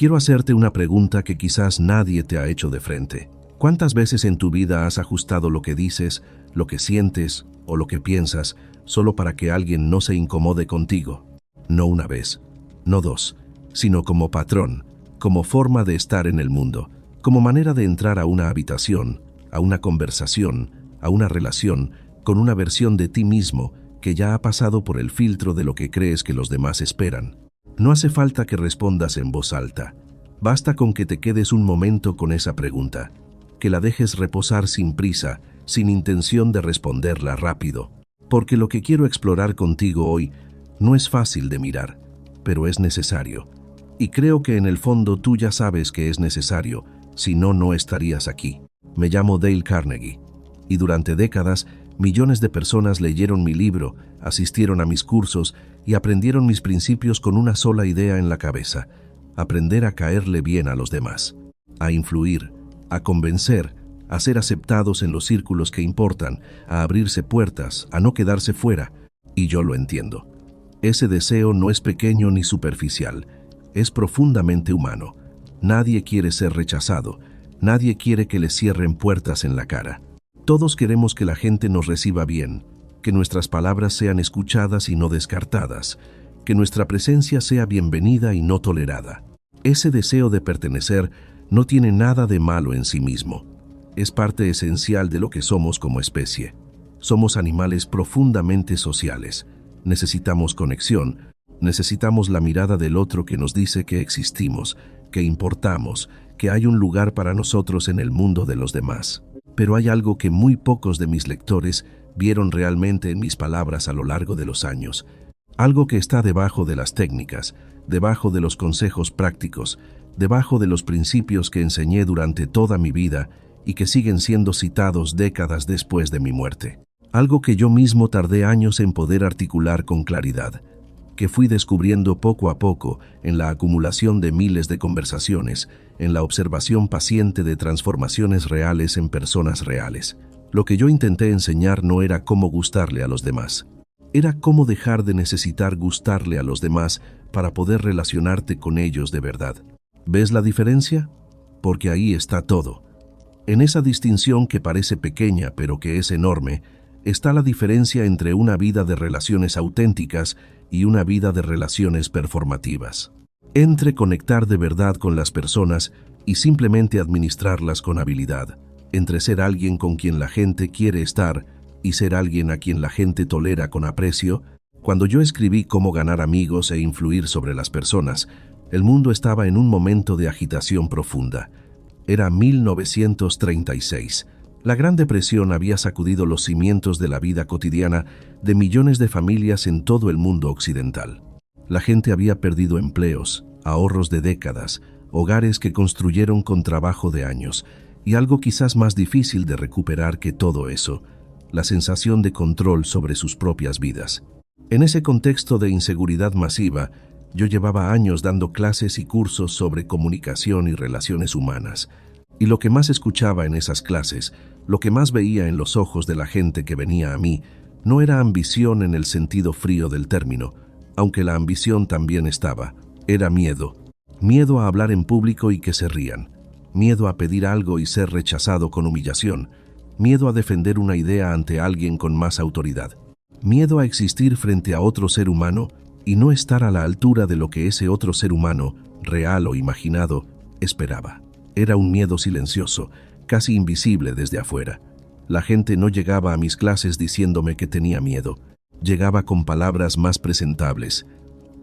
quiero hacerte una pregunta que quizás nadie te ha hecho de frente. ¿Cuántas veces en tu vida has ajustado lo que dices, lo que sientes o lo que piensas solo para que alguien no se incomode contigo? No una vez, no dos, sino como patrón, como forma de estar en el mundo, como manera de entrar a una habitación, a una conversación, a una relación, con una versión de ti mismo que ya ha pasado por el filtro de lo que crees que los demás esperan. No hace falta que respondas en voz alta. Basta con que te quedes un momento con esa pregunta, que la dejes reposar sin prisa, sin intención de responderla rápido. Porque lo que quiero explorar contigo hoy no es fácil de mirar, pero es necesario. Y creo que en el fondo tú ya sabes que es necesario, si no, no estarías aquí. Me llamo Dale Carnegie, y durante décadas millones de personas leyeron mi libro, asistieron a mis cursos y aprendieron mis principios con una sola idea en la cabeza: aprender a caerle bien a los demás, a influir, a convencer, a ser aceptados en los círculos que importan, a abrirse puertas, a no quedarse fuera. Y yo lo entiendo. Ese deseo no es pequeño ni superficial, es profundamente humano. Nadie quiere ser rechazado, nadie quiere que le cierren puertas en la cara. Todos queremos que la gente nos reciba bien, que nuestras palabras sean escuchadas y no descartadas, que nuestra presencia sea bienvenida y no tolerada. Ese deseo de pertenecer no tiene nada de malo en sí mismo. Es parte esencial de lo que somos como especie. Somos animales profundamente sociales. Necesitamos conexión, necesitamos la mirada del otro que nos dice que existimos, que importamos, que hay un lugar para nosotros en el mundo de los demás. Pero hay algo que muy pocos de mis lectores vieron realmente en mis palabras a lo largo de los años. Algo que está debajo de las técnicas, debajo de los consejos prácticos, debajo de los principios que enseñé durante toda mi vida y que siguen siendo citados décadas después de mi muerte. Algo que yo mismo tardé años en poder articular con claridad, que fui descubriendo poco a poco en la acumulación de miles de conversaciones, en la observación paciente de transformaciones reales en personas reales. Lo que yo intenté enseñar no era cómo gustarle a los demás, era cómo dejar de necesitar gustarle a los demás para poder relacionarte con ellos de verdad. ¿Ves la diferencia? Porque ahí está todo. En esa distinción que parece pequeña pero que es enorme, está la diferencia entre una vida de relaciones auténticas y una vida de relaciones performativas. Entre conectar de verdad con las personas y simplemente administrarlas con habilidad. Entre ser alguien con quien la gente quiere estar y ser alguien a quien la gente tolera con aprecio. Cuando yo escribí Cómo ganar amigos e influir sobre las personas, el mundo estaba en un momento de agitación profunda. Era 1936. La Gran Depresión había sacudido los cimientos de la vida cotidiana de millones de familias en todo el mundo occidental. La gente había perdido empleos, ahorros de décadas, hogares que construyeron con trabajo de años, y algo quizás más difícil de recuperar que todo eso, la sensación de control sobre sus propias vidas. En ese contexto de inseguridad masiva, yo llevaba años dando clases y cursos sobre comunicación y relaciones humanas, y lo que más escuchaba en esas clases, lo que más veía en los ojos de la gente que venía a mí, no era ambición en el sentido frío del término, aunque la ambición también estaba, era miedo. Miedo a hablar en público y que se rían, miedo a pedir algo y ser rechazado con humillación, miedo a defender una idea ante alguien con más autoridad, miedo a existir frente a otro ser humano y no estar a la altura de lo que ese otro ser humano, real o imaginado, esperaba. Era un miedo silencioso, casi invisible desde afuera. La gente no llegaba a mis clases diciéndome que tenía miedo. Llegaba con palabras más presentables.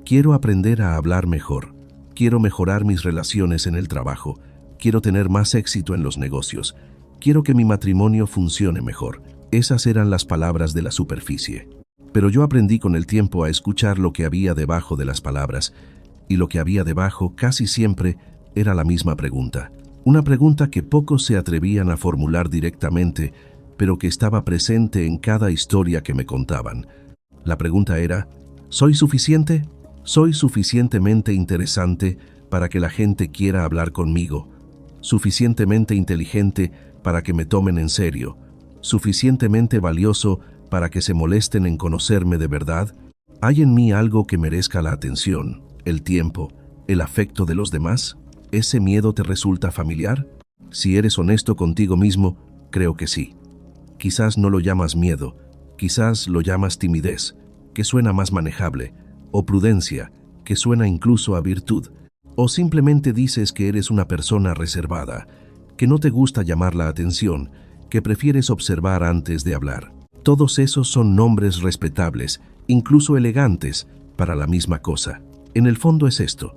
Quiero aprender a hablar mejor. Quiero mejorar mis relaciones en el trabajo. Quiero tener más éxito en los negocios. Quiero que mi matrimonio funcione mejor. Esas eran las palabras de la superficie. Pero yo aprendí con el tiempo a escuchar lo que había debajo de las palabras, y lo que había debajo casi siempre era la misma pregunta. Una pregunta que pocos se atrevían a formular directamente, pero que estaba presente en cada historia que me contaban. La pregunta era: ¿soy suficiente? ¿Soy suficientemente interesante para que la gente quiera hablar conmigo? ¿Suficientemente inteligente para que me tomen en serio? ¿Suficientemente valioso para que se molesten en conocerme de verdad? ¿Hay en mí algo que merezca la atención, el tiempo, el afecto de los demás? ¿Ese miedo te resulta familiar? Si eres honesto contigo mismo, creo que sí. Quizás no lo llamas miedo, quizás lo llamas timidez, que suena más manejable, o prudencia, que suena incluso a virtud, o simplemente dices que eres una persona reservada, que no te gusta llamar la atención, que prefieres observar antes de hablar. Todos esos son nombres respetables, incluso elegantes, para la misma cosa. En el fondo es esto.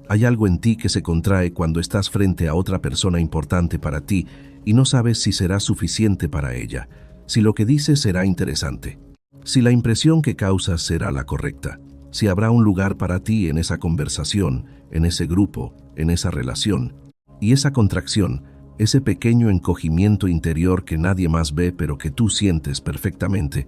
Hay algo en ti que se contrae cuando estás frente a otra persona importante para ti y no sabes si será suficiente para ella, si lo que dices será interesante, si la impresión que causas será la correcta, si habrá un lugar para ti en esa conversación, en ese grupo, en esa relación. Y esa contracción, ese pequeño encogimiento interior que nadie más ve pero que tú sientes perfectamente,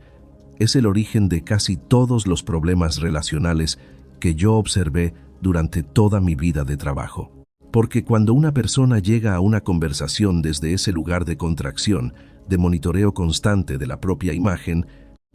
es el origen de casi todos los problemas relacionales que yo observé durante toda mi vida de trabajo. Porque cuando una persona llega a una conversación desde ese lugar de contracción, de monitoreo constante de la propia imagen,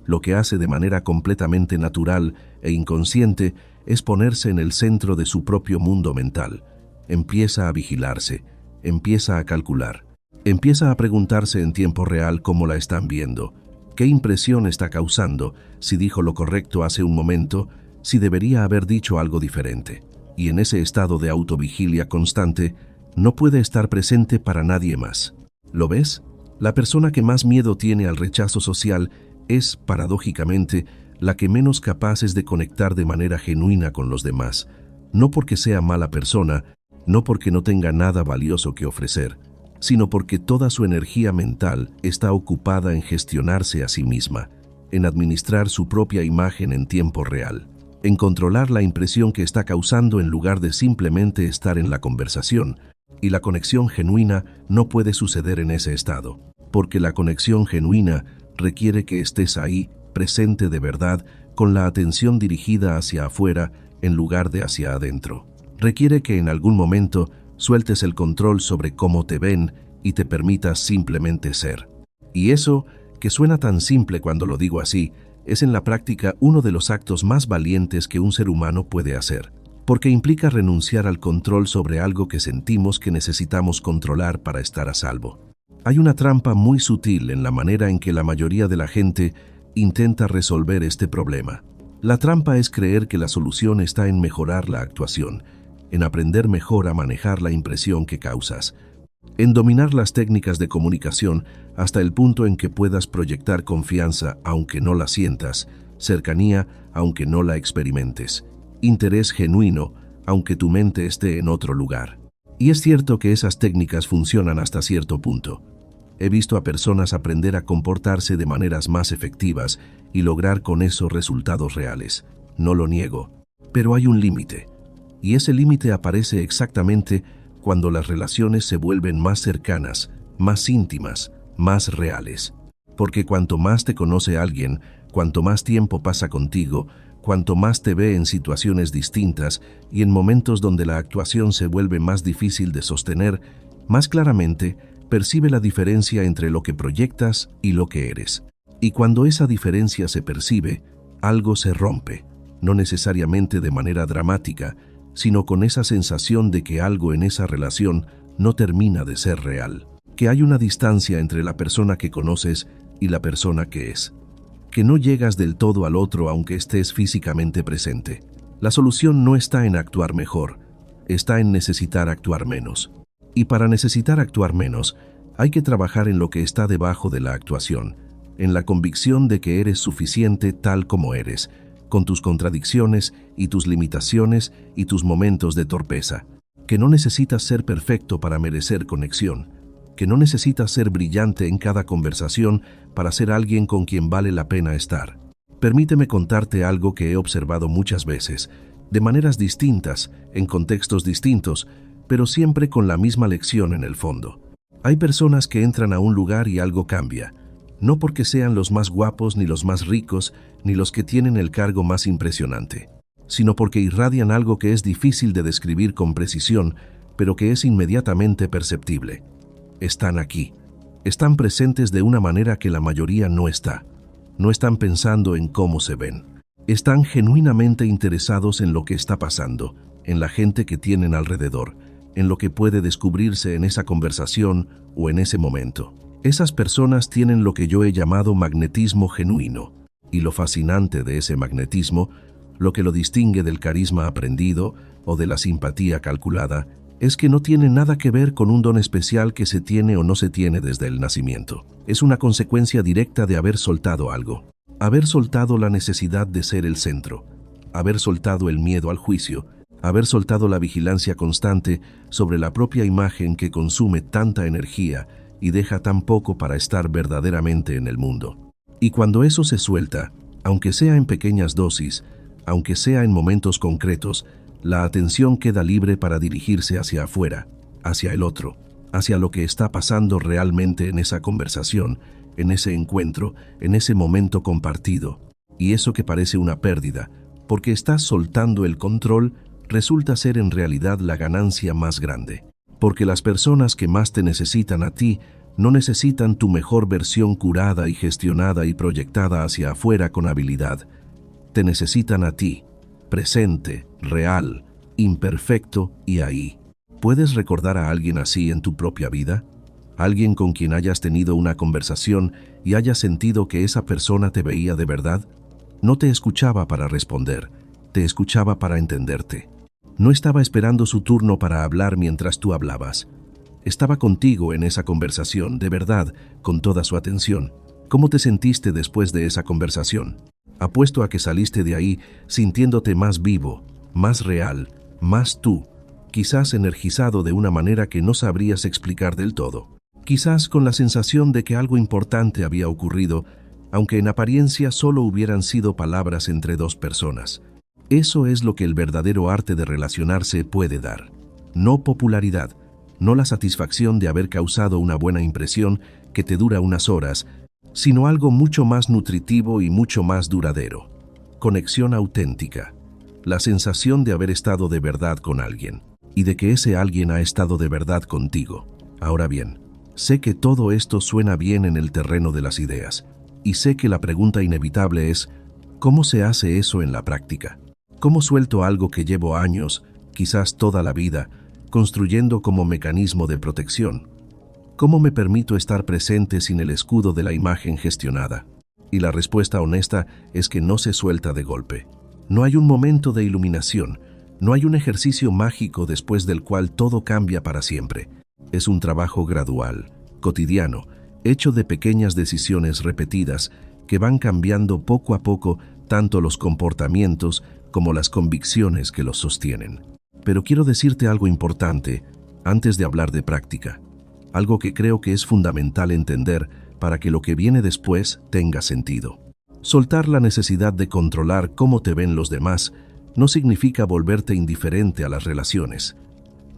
lo que hace de manera completamente natural e inconsciente es ponerse en el centro de su propio mundo mental. Empieza a vigilarse, empieza a calcular, empieza a preguntarse en tiempo real cómo la están viendo, qué impresión está causando, si dijo lo correcto hace un momento, si debería haber dicho algo diferente. Y en ese estado de autovigilia constante, no puede estar presente para nadie más. ¿Lo ves? La persona que más miedo tiene al rechazo social es, paradójicamente, la que menos capaz es de conectar de manera genuina con los demás, no porque sea mala persona, no porque no tenga nada valioso que ofrecer, sino porque toda su energía mental está ocupada en gestionarse a sí misma, en administrar su propia imagen en tiempo real, en controlar la impresión que está causando en lugar de simplemente estar en la conversación, y la conexión genuina no puede suceder en ese estado, porque la conexión genuina requiere que estés ahí, presente de verdad, con la atención dirigida hacia afuera en lugar de hacia adentro. Requiere que en algún momento sueltes el control sobre cómo te ven y te permitas simplemente ser. Y eso, que suena tan simple cuando lo digo así, es en la práctica uno de los actos más valientes que un ser humano puede hacer, porque implica renunciar al control sobre algo que sentimos que necesitamos controlar para estar a salvo. Hay una trampa muy sutil en la manera en que la mayoría de la gente intenta resolver este problema. La trampa es creer que la solución está en mejorar la actuación, en aprender mejor a manejar la impresión que causas, en dominar las técnicas de comunicación hasta el punto en que puedas proyectar confianza aunque no la sientas, cercanía aunque no la experimentes, interés genuino aunque tu mente esté en otro lugar. Y es cierto que esas técnicas funcionan hasta cierto punto. He visto a personas aprender a comportarse de maneras más efectivas y lograr con eso resultados reales. No lo niego, pero hay un límite. Y ese límite aparece exactamente cuando las relaciones se vuelven más cercanas, más íntimas, más reales. Porque cuanto más te conoce alguien, cuanto más tiempo pasa contigo, cuanto más te ve en situaciones distintas y en momentos donde la actuación se vuelve más difícil de sostener, más claramente percibe la diferencia entre lo que proyectas y lo que eres. Y cuando esa diferencia se percibe, algo se rompe, no necesariamente de manera dramática, sino con esa sensación de que algo en esa relación no termina de ser real, que hay una distancia entre la persona que conoces y la persona que es, que no llegas del todo al otro aunque estés físicamente presente. La solución no está en actuar mejor, está en necesitar actuar menos. Y para necesitar actuar menos, hay que trabajar en lo que está debajo de la actuación, en la convicción de que eres suficiente tal como eres, con tus contradicciones y tus limitaciones y tus momentos de torpeza, que no necesitas ser perfecto para merecer conexión, que no necesitas ser brillante en cada conversación para ser alguien con quien vale la pena estar. Permíteme contarte algo que he observado muchas veces, de maneras distintas, en contextos distintos, pero siempre con la misma lección en el fondo. Hay personas que entran a un lugar y algo cambia, no porque sean los más guapos, ni los más ricos, ni los que tienen el cargo más impresionante, sino porque irradian algo que es difícil de describir con precisión, pero que es inmediatamente perceptible. Están aquí, están presentes de una manera que la mayoría no está. No están pensando en cómo se ven. Están genuinamente interesados en lo que está pasando, en la gente que tienen alrededor, en lo que puede descubrirse en esa conversación o en ese momento. Esas personas tienen lo que yo he llamado magnetismo genuino, y lo fascinante de ese magnetismo, lo que lo distingue del carisma aprendido o de la simpatía calculada, es que no tiene nada que ver con un don especial que se tiene o no se tiene desde el nacimiento. Es una consecuencia directa de haber soltado algo. Haber soltado la necesidad de ser el centro, haber soltado el miedo al juicio, haber soltado la vigilancia constante sobre la propia imagen que consume tanta energía y deja tan poco para estar verdaderamente en el mundo. Y cuando eso se suelta, aunque sea en pequeñas dosis, aunque sea en momentos concretos, la atención queda libre para dirigirse hacia afuera, hacia el otro, hacia lo que está pasando realmente en esa conversación, en ese encuentro, en ese momento compartido. Y eso que parece una pérdida, porque estás soltando el control, resulta ser en realidad la ganancia más grande. Porque las personas que más te necesitan a ti no necesitan tu mejor versión curada y gestionada y proyectada hacia afuera con habilidad. Te necesitan a ti, presente, real, imperfecto y ahí. ¿Puedes recordar a alguien así en tu propia vida? ¿Alguien con quien hayas tenido una conversación y hayas sentido que esa persona te veía de verdad? No te escuchaba para responder, te escuchaba para entenderte. No estaba esperando su turno para hablar mientras tú hablabas. Estaba contigo en esa conversación, de verdad, con toda su atención. ¿Cómo te sentiste después de esa conversación? Apuesto a que saliste de ahí sintiéndote más vivo, más real, más tú, quizás energizado de una manera que no sabrías explicar del todo. Quizás con la sensación de que algo importante había ocurrido, aunque en apariencia solo hubieran sido palabras entre dos personas. Eso es lo que el verdadero arte de relacionarse puede dar. No popularidad, no la satisfacción de haber causado una buena impresión que te dura unas horas, sino algo mucho más nutritivo y mucho más duradero. Conexión auténtica. La sensación de haber estado de verdad con alguien, y de que ese alguien ha estado de verdad contigo. Ahora bien, sé que todo esto suena bien en el terreno de las ideas, y sé que la pregunta inevitable es, ¿cómo se hace eso en la práctica? ¿Cómo suelto algo que llevo años, quizás toda la vida, construyendo como mecanismo de protección? ¿Cómo me permito estar presente sin el escudo de la imagen gestionada? Y la respuesta honesta es que no se suelta de golpe. No hay un momento de iluminación, no hay un ejercicio mágico después del cual todo cambia para siempre. Es un trabajo gradual, cotidiano, hecho de pequeñas decisiones repetidas que van cambiando poco a poco tanto los comportamientos como las convicciones que los sostienen. Pero quiero decirte algo importante antes de hablar de práctica, algo que creo que es fundamental entender para que lo que viene después tenga sentido. Soltar la necesidad de controlar cómo te ven los demás no significa volverte indiferente a las relaciones.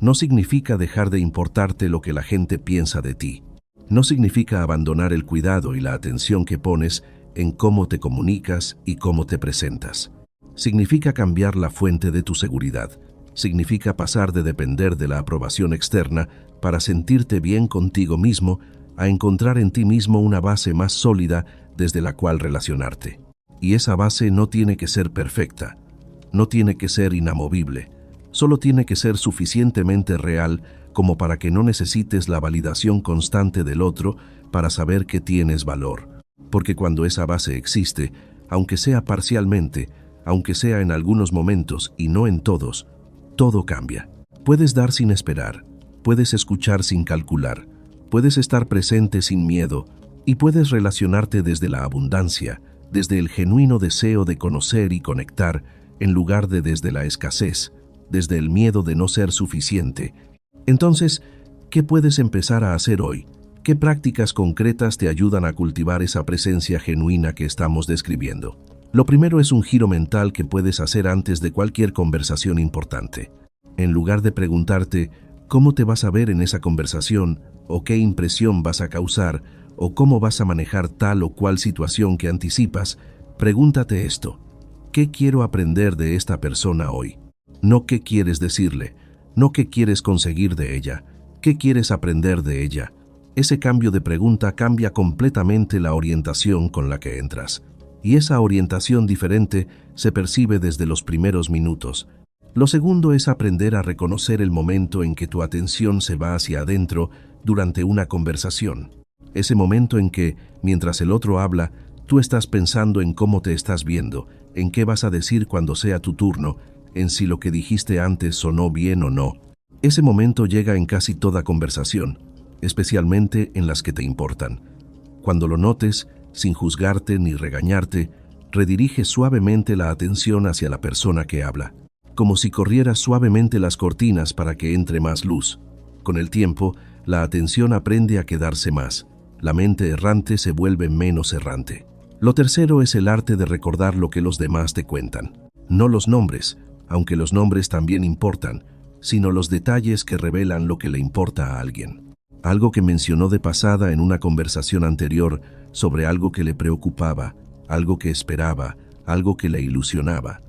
No significa dejar de importarte lo que la gente piensa de ti. No significa abandonar el cuidado y la atención que pones en cómo te comunicas y cómo te presentas. Significa cambiar la fuente de tu seguridad. Significa pasar de depender de la aprobación externa para sentirte bien contigo mismo a encontrar en ti mismo una base más sólida desde la cual relacionarte. Y esa base no tiene que ser perfecta, no tiene que ser inamovible, solo tiene que ser suficientemente real como para que no necesites la validación constante del otro para saber que tienes valor. Porque cuando esa base existe, aunque sea parcialmente, aunque sea en algunos momentos y no en todos, todo cambia. Puedes dar sin esperar, puedes escuchar sin calcular, puedes estar presente sin miedo y puedes relacionarte desde la abundancia, desde el genuino deseo de conocer y conectar, en lugar de desde la escasez, desde el miedo de no ser suficiente. Entonces, ¿qué puedes empezar a hacer hoy? ¿Qué prácticas concretas te ayudan a cultivar esa presencia genuina que estamos describiendo? Lo primero es un giro mental que puedes hacer antes de cualquier conversación importante. En lugar de preguntarte cómo te vas a ver en esa conversación, o qué impresión vas a causar, o cómo vas a manejar tal o cual situación que anticipas, pregúntate esto: ¿qué quiero aprender de esta persona hoy? No qué quieres decirle, no qué quieres conseguir de ella, qué quieres aprender de ella. Ese cambio de pregunta cambia completamente la orientación con la que entras. Y esa orientación diferente se percibe desde los primeros minutos. Lo segundo es aprender a reconocer el momento en que tu atención se va hacia adentro durante una conversación. Ese momento en que, mientras el otro habla, tú estás pensando en cómo te estás viendo, en qué vas a decir cuando sea tu turno, en si lo que dijiste antes sonó bien o no. Ese momento llega en casi toda conversación, especialmente en las que te importan. Cuando lo notes, sin juzgarte ni regañarte, redirige suavemente la atención hacia la persona que habla, como si corrieras suavemente las cortinas para que entre más luz. Con el tiempo, la atención aprende a quedarse más. La mente errante se vuelve menos errante. Lo tercero es el arte de recordar lo que los demás te cuentan. No los nombres, aunque los nombres también importan, sino los detalles que revelan lo que le importa a alguien. Algo que mencionó de pasada en una conversación anterior sobre algo que le preocupaba, algo que esperaba, algo que le ilusionaba.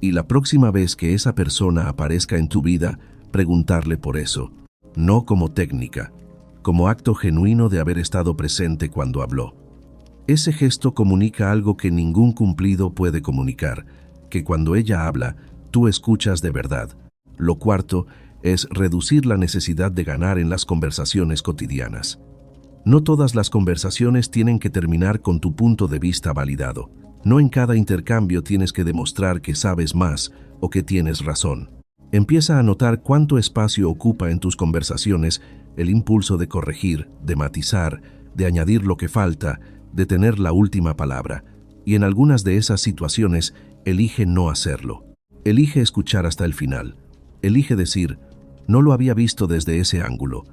Y la próxima vez que esa persona aparezca en tu vida, preguntarle por eso, no como técnica, como acto genuino de haber estado presente cuando habló. Ese gesto comunica algo que ningún cumplido puede comunicar, que cuando ella habla, tú escuchas de verdad. Lo cuarto es reducir la necesidad de ganar en las conversaciones cotidianas. No todas las conversaciones tienen que terminar con tu punto de vista validado. No en cada intercambio tienes que demostrar que sabes más o que tienes razón. Empieza a notar cuánto espacio ocupa en tus conversaciones el impulso de corregir, de matizar, de añadir lo que falta, de tener la última palabra. Y en algunas de esas situaciones, elige no hacerlo. Elige escuchar hasta el final. Elige decir, no lo había visto desde ese ángulo.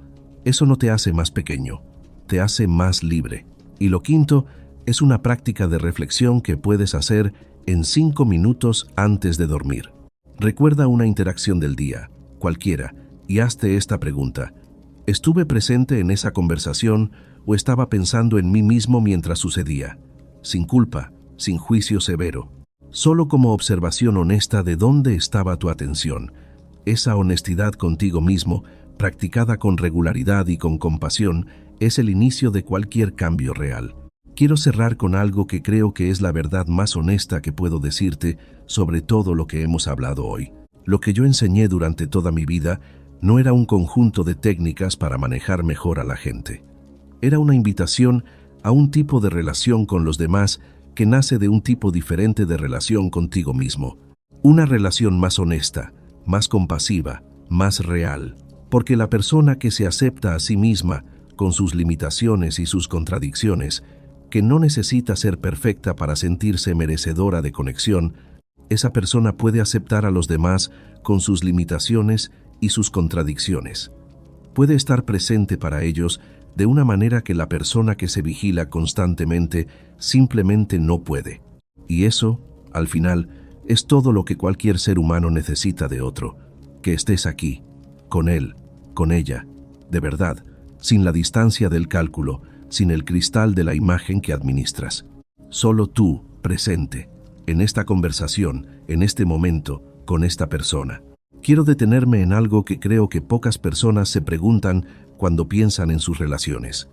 Eso no te hace más pequeño, te hace más libre. Y lo quinto es una práctica de reflexión que puedes hacer en 5 minutos antes de dormir. Recuerda una interacción del día, cualquiera, y hazte esta pregunta. ¿Estuve presente en esa conversación o estaba pensando en mí mismo mientras sucedía? Sin culpa, sin juicio severo. Solo como observación honesta de dónde estaba tu atención. Esa honestidad contigo mismo, practicada con regularidad y con compasión, es el inicio de cualquier cambio real. Quiero cerrar con algo que creo que es la verdad más honesta que puedo decirte sobre todo lo que hemos hablado hoy. Lo que yo enseñé durante toda mi vida no era un conjunto de técnicas para manejar mejor a la gente. Era una invitación a un tipo de relación con los demás que nace de un tipo diferente de relación contigo mismo. Una relación más honesta, más compasiva, más real. Porque la persona que se acepta a sí misma, con sus limitaciones y sus contradicciones, que no necesita ser perfecta para sentirse merecedora de conexión, esa persona puede aceptar a los demás con sus limitaciones y sus contradicciones. Puede estar presente para ellos de una manera que la persona que se vigila constantemente simplemente no puede. Y eso, al final, es todo lo que cualquier ser humano necesita de otro, que estés aquí, con él, con ella, de verdad, sin la distancia del cálculo, sin el cristal de la imagen que administras. Solo tú, presente, en esta conversación, en este momento, con esta persona. Quiero detenerme en algo que creo que pocas personas se preguntan cuando piensan en sus relaciones.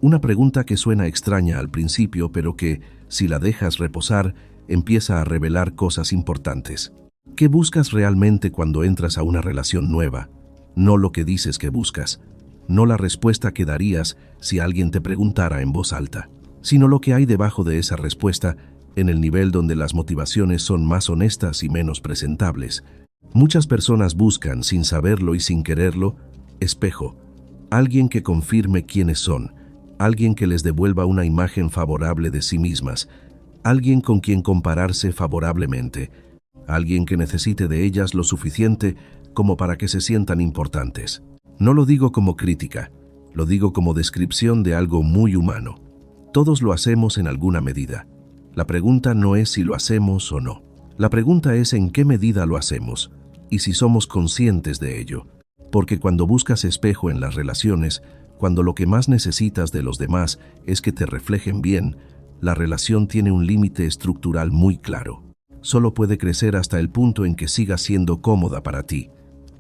Una pregunta que suena extraña al principio, pero que, si la dejas reposar, empieza a revelar cosas importantes. ¿Qué buscas realmente cuando entras a una relación nueva? No lo que dices que buscas, no la respuesta que darías si alguien te preguntara en voz alta, sino lo que hay debajo de esa respuesta en el nivel donde las motivaciones son más honestas y menos presentables. Muchas personas buscan, sin saberlo y sin quererlo, espejo, alguien que confirme quiénes son, alguien que les devuelva una imagen favorable de sí mismas, alguien con quien compararse favorablemente, alguien que necesite de ellas lo suficiente como para que se sientan importantes. No lo digo como crítica, lo digo como descripción de algo muy humano. Todos lo hacemos en alguna medida. La pregunta no es si lo hacemos o no. La pregunta es en qué medida lo hacemos y si somos conscientes de ello. Porque cuando buscas espejo en las relaciones, cuando lo que más necesitas de los demás es que te reflejen bien, la relación tiene un límite estructural muy claro. Solo puede crecer hasta el punto en que siga siendo cómoda para ti.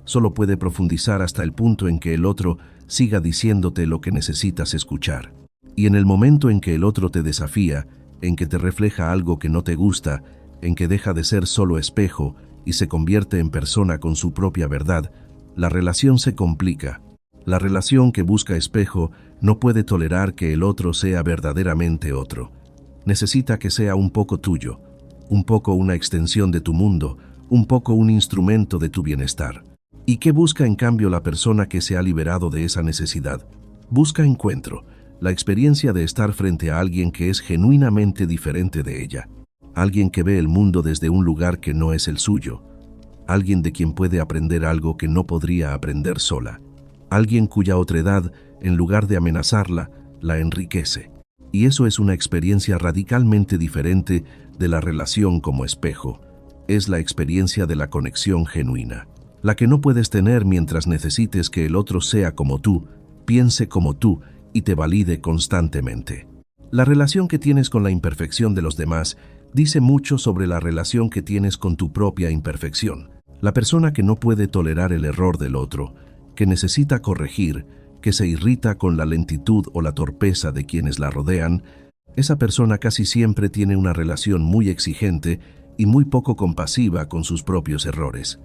Solo puede profundizar hasta el punto en que el otro siga diciéndote lo que necesitas escuchar. Y en el momento en que el otro te desafía, en que te refleja algo que no te gusta, en que deja de ser solo espejo y se convierte en persona con su propia verdad, la relación se complica. La relación que busca espejo no puede tolerar que el otro sea verdaderamente otro. Necesita que sea un poco tuyo, un poco una extensión de tu mundo, un poco un instrumento de tu bienestar. ¿Y qué busca en cambio la persona que se ha liberado de esa necesidad? Busca encuentro, la experiencia de estar frente a alguien que es genuinamente diferente de ella, alguien que ve el mundo desde un lugar que no es el suyo, alguien de quien puede aprender algo que no podría aprender sola, alguien cuya otredad, en lugar de amenazarla, la enriquece. Y eso es una experiencia radicalmente diferente de la relación como espejo. Es la experiencia de la conexión genuina, la que no puedes tener mientras necesites que el otro sea como tú, piense como tú y te valide constantemente. La relación que tienes con la imperfección de los demás dice mucho sobre la relación que tienes con tu propia imperfección. La persona que no puede tolerar el error del otro, que necesita corregir, que se irrita con la lentitud o la torpeza de quienes la rodean, esa persona casi siempre tiene una relación muy exigente y muy poco compasiva con sus propios errores.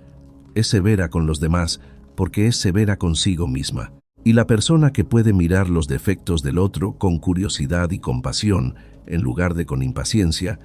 Es severa con los demás porque es severa consigo misma. Y la persona que puede mirar los defectos del otro con curiosidad y compasión, en lugar de con impaciencia,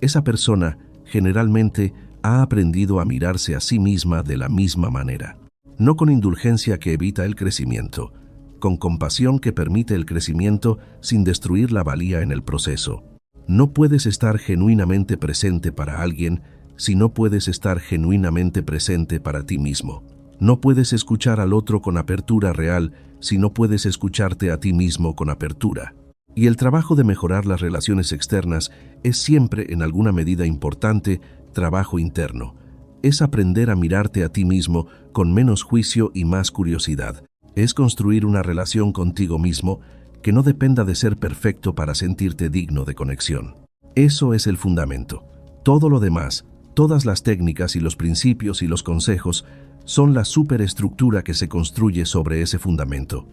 esa persona generalmente ha aprendido a mirarse a sí misma de la misma manera. No con indulgencia que evita el crecimiento, con compasión que permite el crecimiento sin destruir la valía en el proceso. No puedes estar genuinamente presente para alguien si no puedes estar genuinamente presente para ti mismo. No puedes escuchar al otro con apertura real si no puedes escucharte a ti mismo con apertura. Y el trabajo de mejorar las relaciones externas es siempre, en alguna medida importante, trabajo interno. Es aprender a mirarte a ti mismo con menos juicio y más curiosidad. Es construir una relación contigo mismo que no dependa de ser perfecto para sentirte digno de conexión. Eso es el fundamento. Todo lo demás, todas las técnicas y los principios y los consejos son la superestructura que se construye sobre ese fundamento.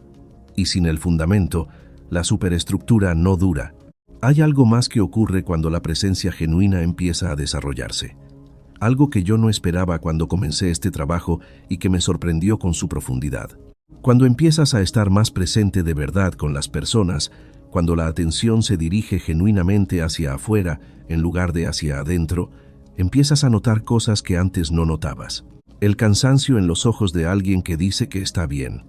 Y sin el fundamento, la superestructura no dura. Hay algo más que ocurre cuando la presencia genuina empieza a desarrollarse. Algo que yo no esperaba cuando comencé este trabajo y que me sorprendió con su profundidad. Cuando empiezas a estar más presente de verdad con las personas, cuando la atención se dirige genuinamente hacia afuera en lugar de hacia adentro, empiezas a notar cosas que antes no notabas. El cansancio en los ojos de alguien que dice que está bien.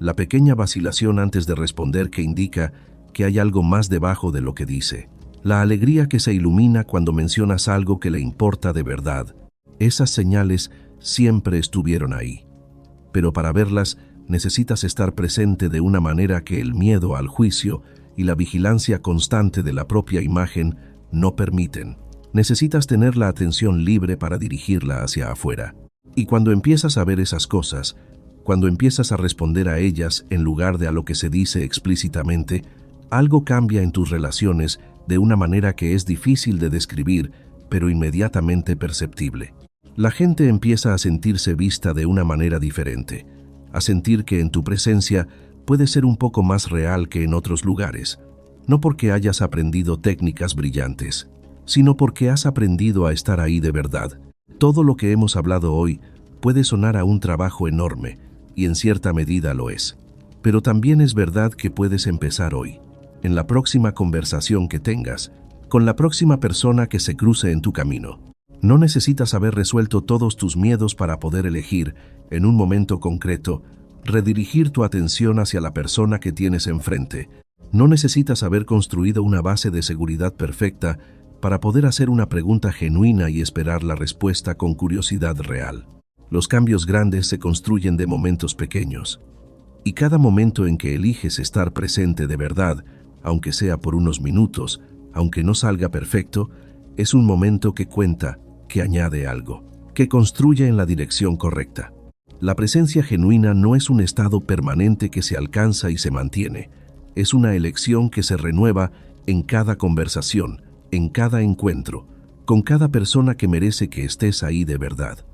La pequeña vacilación antes de responder que indica que hay algo más debajo de lo que dice. La alegría que se ilumina cuando mencionas algo que le importa de verdad. Esas señales siempre estuvieron ahí. Pero para verlas, necesitas estar presente de una manera que el miedo al juicio y la vigilancia constante de la propia imagen no permiten. Necesitas tener la atención libre para dirigirla hacia afuera. Y cuando empiezas a ver esas cosas, cuando empiezas a responder a ellas en lugar de a lo que se dice explícitamente, algo cambia en tus relaciones de una manera que es difícil de describir, pero inmediatamente perceptible. La gente empieza a sentirse vista de una manera diferente, a sentir que en tu presencia puede ser un poco más real que en otros lugares, no porque hayas aprendido técnicas brillantes, sino porque has aprendido a estar ahí de verdad. Todo lo que hemos hablado hoy puede sonar a un trabajo enorme, y en cierta medida lo es. Pero también es verdad que puedes empezar hoy, en la próxima conversación que tengas, con la próxima persona que se cruce en tu camino. No necesitas haber resuelto todos tus miedos para poder elegir, en un momento concreto, redirigir tu atención hacia la persona que tienes enfrente. No necesitas haber construido una base de seguridad perfecta para poder hacer una pregunta genuina y esperar la respuesta con curiosidad real. Los cambios grandes se construyen de momentos pequeños. Y cada momento en que eliges estar presente de verdad, aunque sea por unos minutos, aunque no salga perfecto, es un momento que cuenta, que añade algo, que construye en la dirección correcta. La presencia genuina no es un estado permanente que se alcanza y se mantiene. Es una elección que se renueva en cada conversación, en cada encuentro, con cada persona que merece que estés ahí de verdad.